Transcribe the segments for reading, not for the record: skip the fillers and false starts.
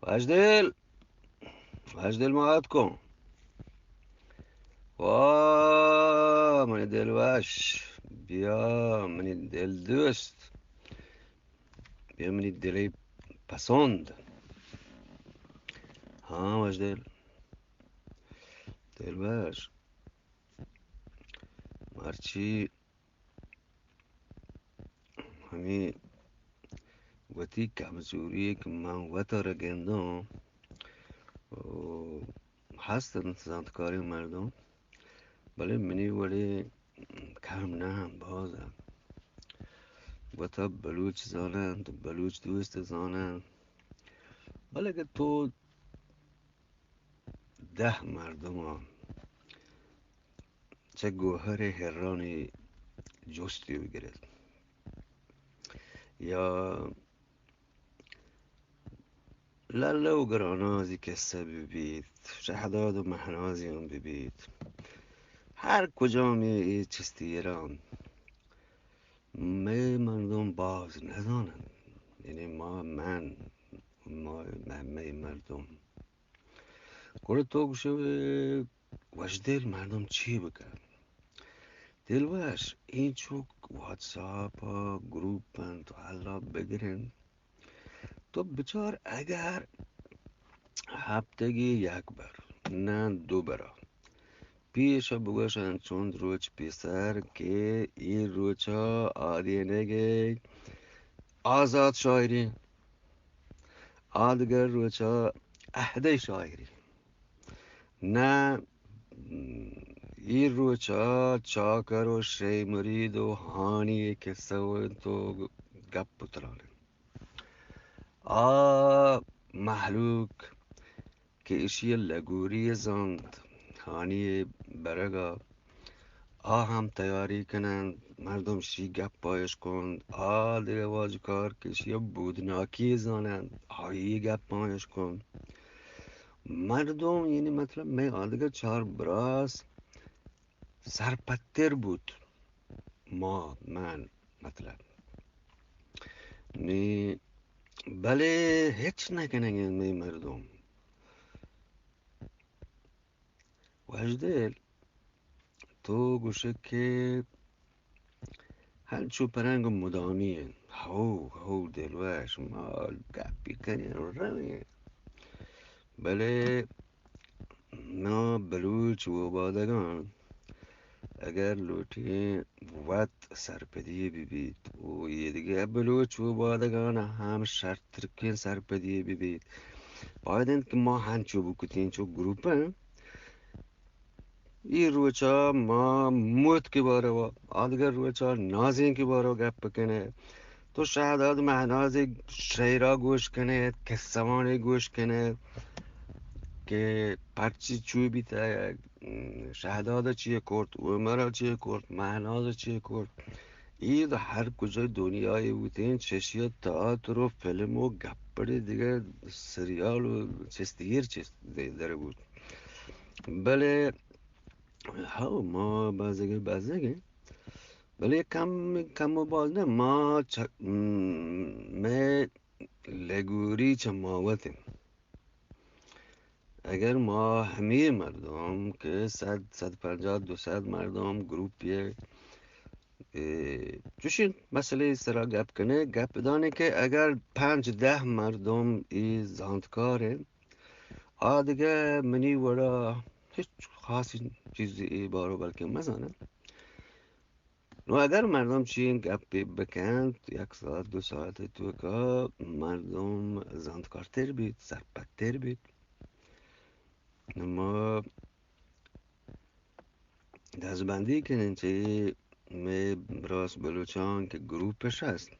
وجدل وجدل مواتکم واه من دلوش بیا من دل دوست بیا من دلی پسند ها وجدل دلوش مرچی همی وتی کمزوری که من وطا را گندم هستن زندکاری مردم ولی منی ولی کم نه هم بازم وطا بلوچ زانند بلوچ دوست زانند ولی که تو 10 مردم ها چه گوهر هرانی جستی بگیرد یا لاله و گرانازی کسه ببید شهداد و مهنازی هم ببید هر کجا می چستی ایران می مردم باز ندانند یعنی من می مردم گره تو گوشه وجدل مردم چی بکن دلوش این چوک واتساپ ها گروپ هن تو حالا بگیرن تو بچار اگر هفتگی یک بار نه 2 بار پیش بگوشن چند روز پیسر که این روزها آدینه آزاد شاعری آدگر روزها عهده شاعری نه این روزها چاکر و شی مرید و هانی کسه و تو گپ بطرانه محلوک که ایشی لگوری زند هانی برگا هم تیاری کنند مردم شی گپ پایش کند دیگه واجکار که ایشی بودناکی زانند هایی گپ پایش کند مردم یعنی مطلب می دیگه 4 براس سرپتر بود من مطلب نی بله هیچ نکنن می مردم وجدل تو گوشه که هنچو پرنگ مدامیه هو دلوش مال گپی کنی روی بله ما بلوچ و بادگان اگر لوٹی وط سرپدی ببید و یه دیگه بلوچ و بادگان هم شرط ترکین سرپدی ببید باید که ما هنچو بکتین چو گروپه این روچا ما موت که باره و آدگر روچا نازین که باره گپ بکنه تو شهداد مهناز شیرا گوش کنه کسوانی گوش کنه که پرچی چوی بیتا شهداد چیه کرد عمر چیه کرد مهناز چیه کرد این هر کجای دنیای بودین چشیه تئاتر و فیلم و گپڑی دیگه سریال و چستیر داره بود بله ما بازگه ولی کم و باز نه ما لگوری چماوتیم اگر ما همه مردم که 150-200 مردم گروپیه چوشین مسئله سرا گپ کنه گپ دانه که اگر 5-10 مردم ای زاندکاره دیگه منی ورا هیچ خاصی چیزی ای بارو بلکه مزانه نو اگر مردم چین گپی بکند 1 ساعت 2 ساعت تو که مردم زاندکارتر بید سرپتر بید ما دستبندی کنین چه می راست بلوچان که گروپش هست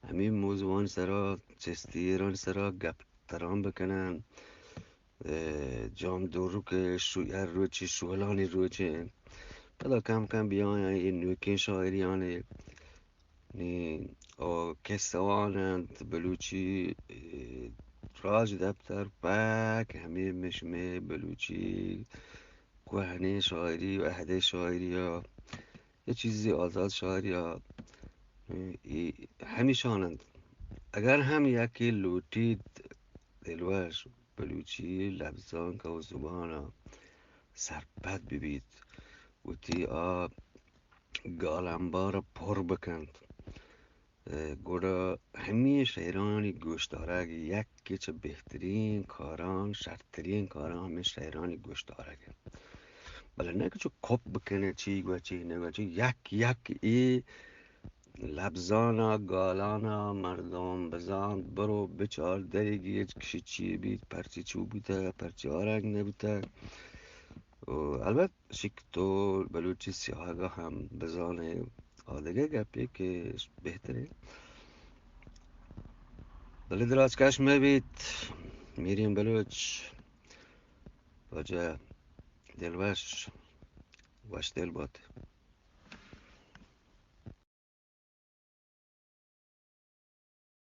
همین موضوعان سرا چستیران سرا گپ تران بکنن جام دورو که شویر رو چی شولانی رو چه پدا کم بیان این نوکین شاعریانه نی او کسوانند بلوچی راج دپتر پاک همه مشمه بلوچی کوهنه شاعری و عهده شاعری ها یه چیزی آزاد شاعری ها همیشانند اگر هم یکی لوٹید دلوش بلوچی لبزان که و زبانا سرپد ببید و تی آب گالنبار پر بکند گوڑا همه شهرانی گوشتارگ یک چه بهترین کاران شرطترین کاران همه شهرانی گوشتارگ بله نه که چو کپ بکنه چی و چی نه و چی یک ای لبزانا گالانا مردم بزاند برو بچار دریگی کشی چی بید پرچی چو بیده پرچی آرنگ نبیده البته شکتول بلوچی سیاهگا هم بزانه آدگه گپیه که بهتره بله دراز کش میبید میریم بلوچ واجه دلوش وشدل باد